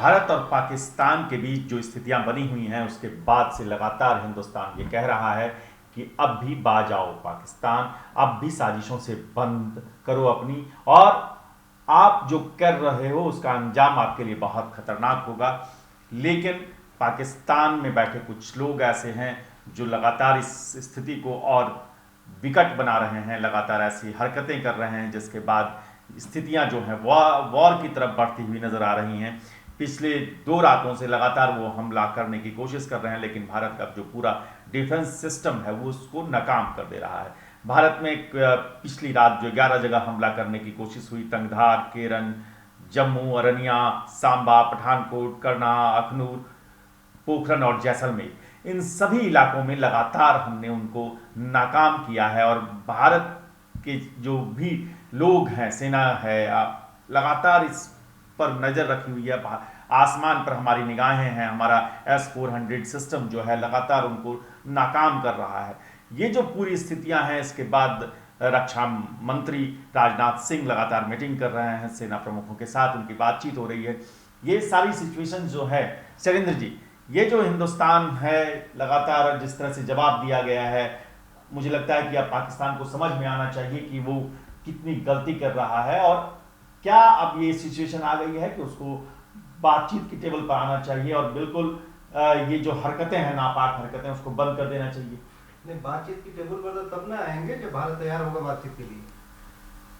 भारत और पाकिस्तान के बीच जो स्थितियां बनी हुई हैं उसके बाद से लगातार हिंदुस्तान ये कह रहा है कि अब भी बाज आओ पाकिस्तान, अब भी साजिशों से बंद करो अपनी, और आप जो कर रहे हो उसका अंजाम आपके लिए बहुत खतरनाक होगा। लेकिन पाकिस्तान में बैठे कुछ लोग ऐसे हैं जो लगातार इस स्थिति को और विकट बना रहे हैं, लगातार ऐसी हरकतें कर रहे हैं जिसके बाद स्थितियां जो हैं वॉर की तरफ बढ़ती हुई नजर आ रही हैं। पिछले 2 रातों से लगातार वो हमला करने की कोशिश कर रहे हैं, लेकिन भारत का जो पूरा डिफेंस सिस्टम है वो उसको नाकाम कर दे रहा है। भारत में पिछली रात जो 11 जगह हमला करने की कोशिश हुई, तंगधार, केरन, जम्मू, अरनिया, सांबा, पठानकोट, करना, अखनूर, पोखरन और जैसलमेर, इन सभी इलाकों में लगातार हमने उनको नाकाम किया है। और भारत के जो भी लोग हैं, सेना है, लगातार इस पर नज़र रखी हुई है। आसमान पर हमारी निगाहें हैं, हमारा S-400 सिस्टम जो है लगातार उनको नाकाम कर रहा है। ये जो पूरी स्थितियां हैं, इसके बाद रक्षा मंत्री राजनाथ सिंह लगातार मीटिंग कर रहे हैं सेना प्रमुखों के साथ, उनकी बातचीत हो रही है। ये सारी सिचुएशन जो है शैलेंद्र जी, ये जो हिंदुस्तान है लगातार जिस तरह से जवाब दिया गया है, मुझे लगता है कि अब पाकिस्तान को समझ में आना चाहिए कि वो कितनी गलती कर रहा है, और क्या अब ये सिचुएशन आ गई है कि उसको बातचीत की टेबल पर आना चाहिए और बिल्कुल ये जो हरकतें हैं, नापाक हरकतें, उसको बंद कर देना चाहिए। नहीं, बातचीत की टेबल पर तो तब ना आएंगे जब भारत तैयार होगा बातचीत के लिए।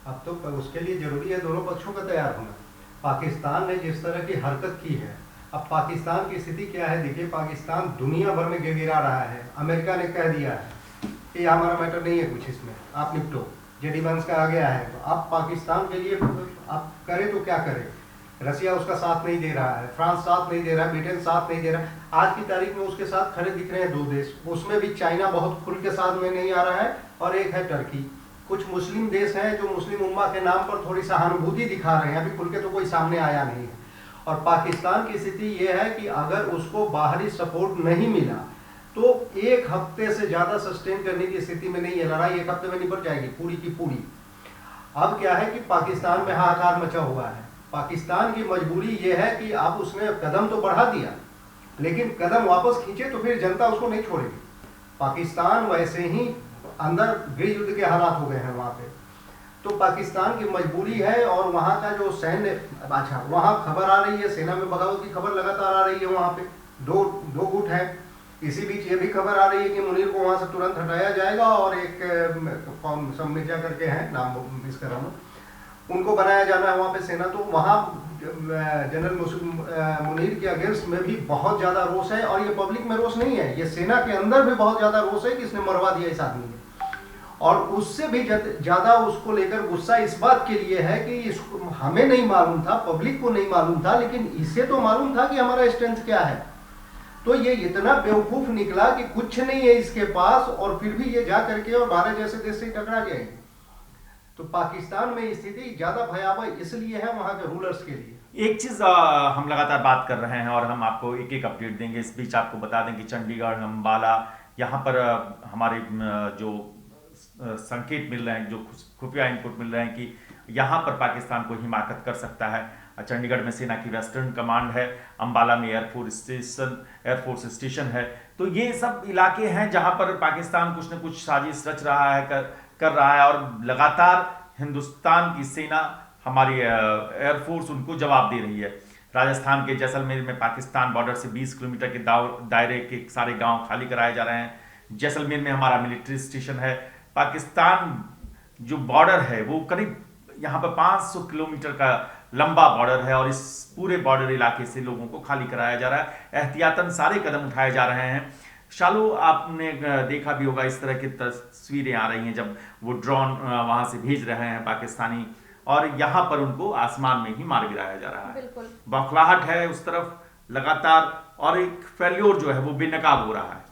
अब तो उसके लिए जरूरी है दोनों पक्षों का तैयार होना। पाकिस्तान ने जिस तरह की हरकत की है, अब पाकिस्तान की स्थिति क्या है देखिए, पाकिस्तान दुनिया भर में गिरा रहा है। अमेरिका ने कह दिया है कि हमारा मैटर नहीं है कुछ, इसमें आप निपटो, जेडी वंस का आ गया है। तो अब पाकिस्तान के लिए आप करें तो क्या करें? रसिया उसका साथ नहीं दे रहा है, फ्रांस साथ नहीं दे रहा है, ब्रिटेन साथ नहीं दे रहा है। आज की तारीख में उसके साथ खड़े दिख रहे हैं 2 देश, उसमें भी चाइना बहुत खुल के साथ में नहीं आ रहा है, और एक है टर्की। कुछ मुस्लिम देश हैं जो मुस्लिम उम्मा के नाम पर थोड़ी सहानुभूति दिखा रहे हैं, अभी खुल के तो कोई सामने आया नहीं है। और पाकिस्तान की स्थिति ये है कि अगर उसको बाहरी सपोर्ट नहीं मिला तो 1 हफ्ते से ज़्यादा सस्टेन करने की स्थिति में नहीं है। लड़ाई 1 हफ्ते में निपट जाएगी पूरी की पूरी। अब क्या है कि पाकिस्तान में हाहाकार मचा हुआ है। पाकिस्तान की मजबूरी ये है कि आप उसने कदम तो बढ़ा दिया, लेकिन कदम वापस खींचे तो फिर जनता उसको नहीं छोड़ेगी। पाकिस्तान वैसे ही अंदर गृह युद्ध के हालात हो गए हैं वहाँ पे, तो पाकिस्तान की मजबूरी है। और वहाँ का जो सैन्य, अच्छा वहाँ खबर आ रही है, सेना में बगावत की खबर लगातार आ रही है, वहाँ पे दो गुट है। इसी बीच ये भी खबर आ रही है कि मुनीर को वहाँ से तुरंत हटाया जाएगा, और एक सब मिर्जा करके हैं, नाम मिस कर रहा हूँ, उनको बनाया जाना है वहाँ पे सेना। तो वहाँ जनरल मुनीर के अगेंस्ट में भी बहुत ज़्यादा रोष है, और ये पब्लिक में रोष नहीं है, ये सेना के अंदर भी बहुत ज़्यादा रोष है कि इसने मरवा दिया इस आदमी ने। और उससे भी ज़्यादा उसको लेकर गुस्सा इस बात के लिए है कि इसको हमें नहीं मालूम था, पब्लिक को नहीं मालूम था, लेकिन इसे तो मालूम था कि हमारा स्ट्रेंथ क्या है। तो ये इतना बेवकूफ़ निकला कि कुछ नहीं है इसके पास, और फिर भी ये जा करके और भारत जैसे देश से टकरा जाएगी। तो पाकिस्तान में स्थिति ज़्यादा भयावह इसलिए है वहाँ के रूलर्स के लिए। एक चीज़ हम लगातार बात कर रहे हैं और हम आपको एक एक अपडेट देंगे। इस बीच आपको बता दें कि चंडीगढ़, अम्बाला, यहाँ पर हमारे जो संकेत मिल रहे हैं, जो खुफिया इनपुट मिल रहे हैं कि यहाँ पर पाकिस्तान को हिमाकत कर सकता है। चंडीगढ़ में सेना की वेस्टर्न कमांड है, अम्बाला में एयरफोर्स स्टेशन है। तो ये सब इलाके हैं जहाँ पर पाकिस्तान कुछ न कुछ साजिश रच रहा है, कर रहा है, और लगातार हिंदुस्तान की सेना, हमारी एयरफोर्स उनको जवाब दे रही है। राजस्थान के जैसलमेर में पाकिस्तान बॉर्डर से 20 किलोमीटर के दायरे के सारे गांव खाली कराए जा रहे हैं। जैसलमेर में हमारा मिलिट्री स्टेशन है। पाकिस्तान जो बॉर्डर है वो करीब यहाँ पर 500 किलोमीटर का लंबा बॉर्डर है, और इस पूरे बॉर्डर इलाके से लोगों को खाली कराया जा रहा है। एहतियातन सारे कदम उठाए जा रहे हैं। शालू, आपने देखा भी होगा इस तरह की तस्वीरें आ रही हैं जब वो ड्रोन वहां से भेज रहे हैं पाकिस्तानी, और यहाँ पर उनको आसमान में ही मार गिराया जा रहा है। बौखलाहट है उस तरफ लगातार, और एक फेल्योर जो है वो बेनकाब हो रहा है।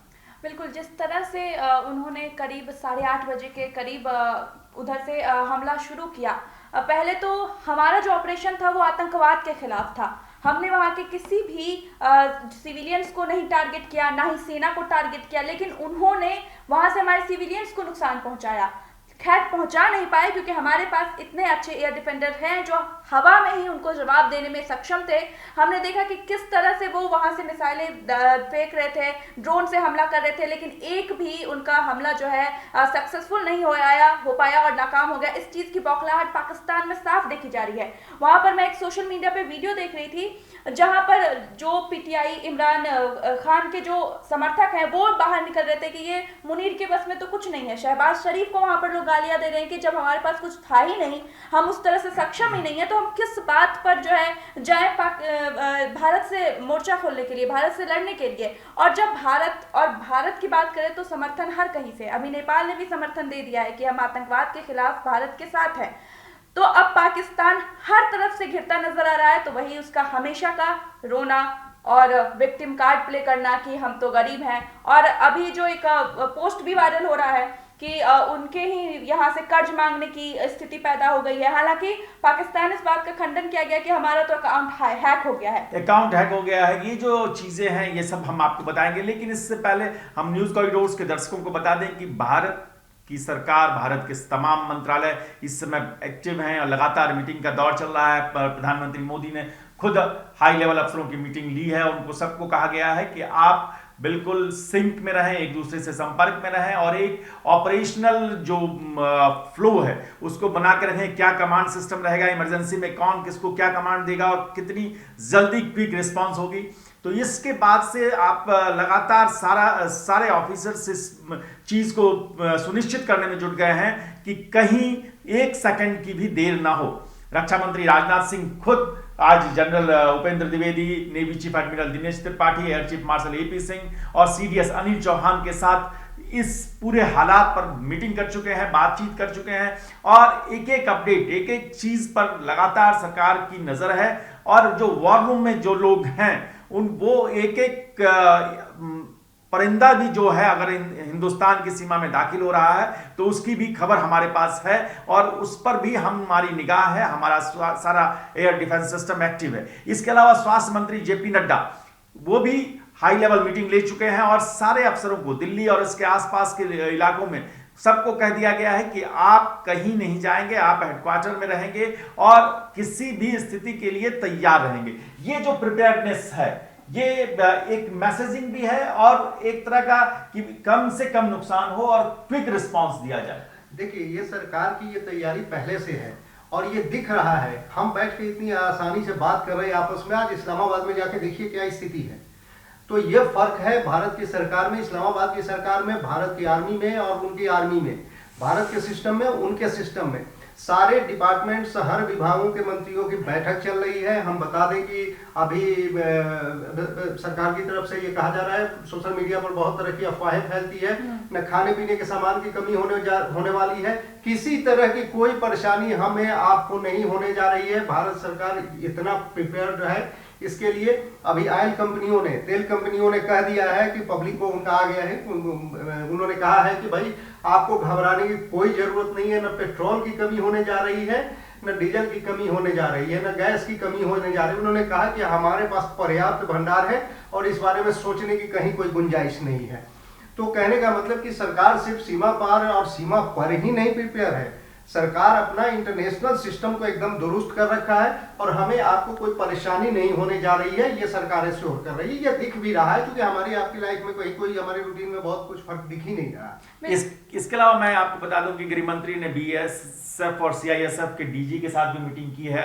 बिल्कुल, जिस तरह से उन्होंने करीब 8:30 बजे के करीब उधर से हमला शुरू किया। पहले तो हमारा जो ऑपरेशन था वो आतंकवाद के खिलाफ था। हमने वहाँ के किसी भी सिविलियंस को नहीं टारगेट किया, ना ही सेना को टारगेट किया, लेकिन उन्होंने वहाँ से हमारे सिविलियंस को नुकसान पहुँचाया। खैर पहुंचा नहीं पाए, क्योंकि हमारे पास इतने अच्छे एयर डिफेंडर हैं जो हवा में ही उनको जवाब देने में सक्षम थे। हमने देखा कि किस तरह से वो वहां से मिसाइलें फेंक रहे थे, ड्रोन से हमला कर रहे थे, लेकिन एक भी उनका हमला जो है सक्सेसफुल नहीं हो पाया और नाकाम हो गया। इस चीज की बौखलाहट पाकिस्तान में साफ देखी जा रही है। वहां पर मैं एक सोशल मीडिया पे वीडियो देख रही थी जहां पर जो पीटीआई इमरान खान के जो समर्थक हैं वो बाहर निकल रहे थे कि ये मुनीर के बस में तो कुछ नहीं है। शहबाज शरीफ को वहां पर लोग गालियां दे रहे हैं कि जब हमारे पास कुछ था ही नहीं, हम उस तरह से सक्षम ही नहीं है, तो हम किस बात पर जो है जाए भारत से मोर्चा खोलने के लिए, भारत से लड़ने के लिए। और जब भारत की बात करें तो समर्थन हर कहीं से, अभी नेपाल ने भी समर्थन दे दिया है कि हम आतंकवाद के खिलाफ भारत के साथ हैं। तो अब पाकिस्तान हर तरफ से घिरता नजर आ रहा है, तो वही उसका हमेशा का रोना और विक्टिम कार्ड प्ले करना कि हम तो गरीब हैं। और अभी जो एक पोस्ट भी वायरल हो रहा है कि उनके ही यहाँ से कर्ज मांगने की स्थिति पैदा हो गई है। हालांकि पाकिस्तान इस बात का खंडन किया गया कि हमारा तो अकाउंट हैक हो गया है। अकाउंट हैक हो गया है। ये जो चीजें हैं ये सब हम आपको बताएंगे, लेकिन इससे पहले हम न्यूज कॉरिडोर्स के दर्शकों को बता दें कि भारत की सरकार, भारत के तमाम मंत्रालय इस समय एक्टिव हैं और लगातार मीटिंग का दौर चल रहा है। प्रधानमंत्री मोदी ने खुद हाई लेवल अफसरों की मीटिंग ली है। उनको सबको कहा गया है कि आप बिल्कुल सिंक में रहें, एक दूसरे से संपर्क में रहें और एक ऑपरेशनल जो फ्लो है उसको बना के रखें। क्या कमांड सिस्टम रहेगा, इमरजेंसी में कौन किसको क्या कमांड देगा और कितनी जल्दी क्विक रिस्पांस होगी। तो इसके बाद से आप लगातार सारे ऑफिसर्स इस चीज को सुनिश्चित करने में जुट गए हैं कि कहीं एक सेकंड की भी देर ना हो। रक्षा मंत्री राजनाथ सिंह खुद आज general Upendra Dwivedi, navy chief admiral Dinesh Tripathi, air chief marshal AP Singh और सीडीएस अनिल चौहान के साथ इस पूरे हालात पर मीटिंग कर चुके हैं, बातचीत कर चुके हैं और एक एक अपडेट, एक एक चीज पर लगातार सरकार की नजर है। और जो वॉर रूम में जो लोग हैं वो एक एक परिंदा भी जो है अगर हिंदुस्तान की सीमा में दाखिल हो रहा है तो उसकी भी खबर हमारे पास है और उस पर भी हमारी निगाह है। हमारा सारा एयर डिफेंस सिस्टम एक्टिव है। इसके अलावा स्वास्थ्य मंत्री जेपी नड्डा वो भी हाई लेवल मीटिंग ले चुके हैं और सारे अफसरों को दिल्ली और इसके आसपास के इलाकों में सबको कह दिया गया है कि आप कहीं नहीं जाएंगे, आप हेडक्वार्टर में रहेंगे और किसी भी स्थिति के लिए तैयार रहेंगे। ये जो प्रिपेयर्डनेस है ये एक मैसेजिंग भी है और एक तरह का कि कम से कम नुकसान हो और क्विक रिस्पांस दिया जाए। देखिए ये सरकार की ये तैयारी पहले से है और ये दिख रहा है। हम बैठ के इतनी आसानी से बात कर रहे हैं आपस में, आज इस्लामाबाद में जाके देखिए क्या स्थिति है। तो ये फर्क है भारत की सरकार में, इस्लामाबाद की सरकार में, भारत की आर्मी में और उनकी आर्मी में, भारत के सिस्टम में, उनके सिस्टम में। सारे डिपार्टमेंट्स, हर विभागों के मंत्रियों की बैठक चल रही है। हम बता दें कि अभी सरकार की तरफ से ये कहा जा रहा है, सोशल मीडिया पर बहुत तरह की अफवाहें फैलती है, न खाने पीने के सामान की कमी होने वाली है, किसी तरह की कोई परेशानी हमें आपको नहीं होने जा रही है। भारत सरकार इतना प्रिपेयर्ड है इसके लिए। अभी ऑयल कंपनियों ने, तेल कंपनियों ने कह दिया है कि पब्लिक को उनका आ गया है, उन्होंने कहा है कि भाई आपको घबराने की कोई जरूरत नहीं है। न पेट्रोल की कमी होने जा रही है, न डीजल की कमी होने जा रही है, न गैस की कमी होने जा रही है। उन्होंने कहा कि हमारे पास पर्याप्त भंडार है और इस बारे में सोचने की कहीं कोई गुंजाइश नहीं है। तो कहने का मतलब कि सरकार सिर्फ सीमा पार और सीमा पर ही नहीं प्रिपेयर है, सरकार अपना इंटरनेशनल सिस्टम को एकदम दुरुस्त कर रखा है और हमें आपको कोई परेशानी नहीं होने जा रही है, ये सरकार एश्योर कर रही है। ये दिख भी रहा है क्योंकि हमारी आपकी लाइफ में कोई हमारे रूटीन में बहुत कुछ फर्क दिख ही नहीं रहा। इसके अलावा मैं आपको बता दूं कि गृह मंत्री ने बीएसएफ और सीआईएसएफ के डीजी के साथ भी मीटिंग की है।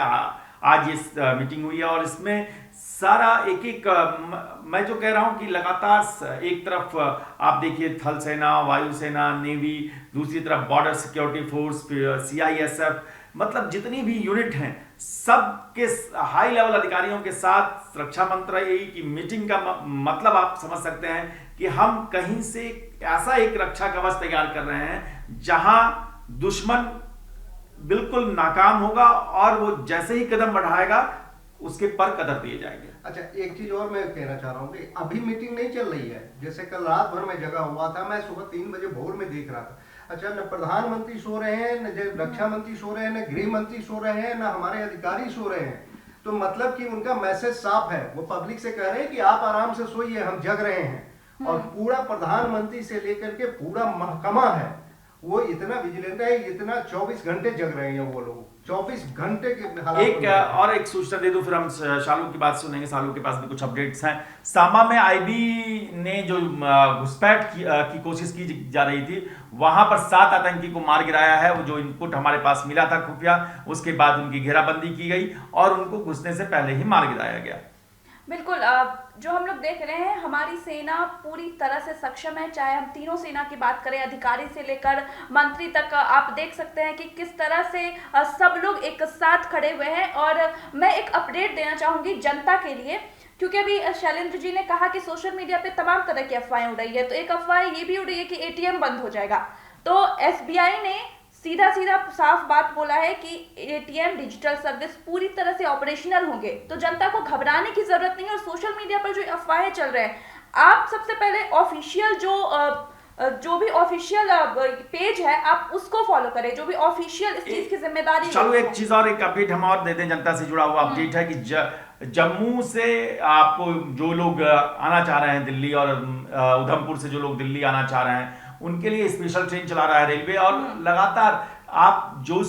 आज ये मीटिंग हुई है और इसमें सारा एक एक मैं जो कह रहा हूं कि लगातार एक तरफ आप देखिए थल सेना, वायुसेना, नेवी, दूसरी तरफ बॉर्डर सिक्योरिटी फोर्स, सीआईएसएफ, मतलब जितनी भी यूनिट हैं सबके हाई लेवल अधिकारियों के साथ रक्षा मंत्रालय की मीटिंग का मतलब आप समझ सकते हैं कि हम कहीं से ऐसा एक रक्षा कवच तैयार कर रहे हैं जहां दुश्मन बिल्कुल नाकाम होगा और वो जैसे ही कदम बढ़ाएगा उसके पर कदम दिए जाएंगे। अच्छा, एक चीज और मैं कहना चाह रहा हूँ कि अभी मीटिंग नहीं चल रही है। जैसे कल रात भर में जगा हुआ था, मैं सुबह 3 बजे भोर में देख रहा था। अच्छा, न प्रधानमंत्री सो रहे हैं, न रक्षा मंत्री सो रहे हैं, न गृह मंत्री सो रहे हैं, न हमारे अधिकारी सो रहे हैं। तो मतलब कि उनका मैसेज साफ है, वो पब्लिक से कह रहे हैं कि आप आराम से सोइए, हम जग रहे हैं। और पूरा प्रधानमंत्री से लेकर के पूरा महकमा है वो इतना विजिलेंट है, इतना 24 घंटे जग रहे हैं वो लोग, 24 घंटे के हालात एक और एक सूचना दे दूं, फिर हम शालू की बात सुनेंगे। शालू के पास भी कुछ अपडेट्स हैं। सामा में आईबी ने जो घुसपैठ की कोशिश की जा रही थी, वहां पर 7 आतंकी को मार गिराया है। वो जो इनपुट हमारे पास मिला था खुफिया, उसके बाद उनकी घेराबंदी की गई और उनको घुसने से पहले ही मार गिराया गया। बिल्कुल, जो हम लोग देख रहे हैं, हमारी सेना पूरी तरह से सक्षम है। चाहे हम तीनों सेना की बात करें, अधिकारी से लेकर मंत्री तक, आप देख सकते हैं कि किस तरह से सब लोग एक साथ खड़े हुए हैं। और मैं एक अपडेट देना चाहूंगी जनता के लिए, क्योंकि अभी शैलेंद्र जी ने कहा कि सोशल मीडिया पे तमाम तरह की अफवाहें उड़ रही है। तो एक अफवाह ये भी उड़ रही है कि एटीएम बंद हो जाएगा। तो एसबीआई ने सीधा साफ बात बोला है कि एटीएम डिजिटल सर्विस पूरी तरह से ऑपरेशनल होंगे। तो जनता को घबराने की जरूरत नहीं है। और सोशल मीडिया पर जो अफवाहें चल रहे हैं, आप सबसे पहले ऑफिशियल जो भी ऑफिशियल पेज है, आप उसको फॉलो करें, जो भी ऑफिशियल इस चीज की जिम्मेदारी। चलो एक चीज और, एक अपडेट हम और दे दें, जनता से जुड़ा हुआ अपडेट है कि जम्मू से आपको जो लोग आना चाह रहे हैं दिल्ली, और उधमपुर से जो लोग दिल्ली आना चाह रहे हैं, उनके लिए स्पेशल ट्रेन चला रहा है रेलवे। और लगातार आप जो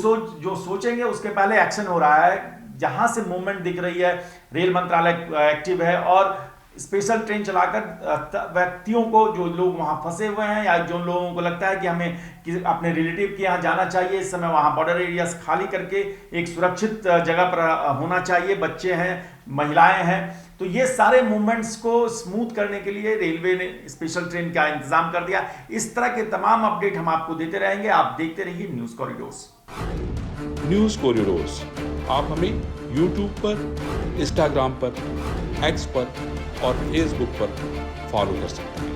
सोचेंगे उसके पहले एक्शन हो रहा है। जहां से मूवमेंट दिख रही है, रेल मंत्रालय एक्टिव है और स्पेशल ट्रेन चलाकर व्यक्तियों को, जो लोग वहां फंसे हुए हैं या जो लोगों को लगता है कि हमें अपने रिलेटिव के यहाँ जाना चाहिए, इस समय वहां बॉर्डर एरियाज खाली करके एक सुरक्षित जगह पर होना चाहिए। बच्चे हैं, महिलाएं हैं, तो ये सारे मूवमेंट्स को स्मूथ करने के लिए रेलवे ने स्पेशल ट्रेन का इंतजाम कर दिया। इस तरह के तमाम अपडेट हम आपको देते रहेंगे। आप देखते रहिए न्यूज कॉरिडोर्स। न्यूज कॉरिडोर्स आप हमें यूट्यूब पर, इंस्टाग्राम पर, एक्स पर और फेसबुक पर फॉलो कर सकते हैं।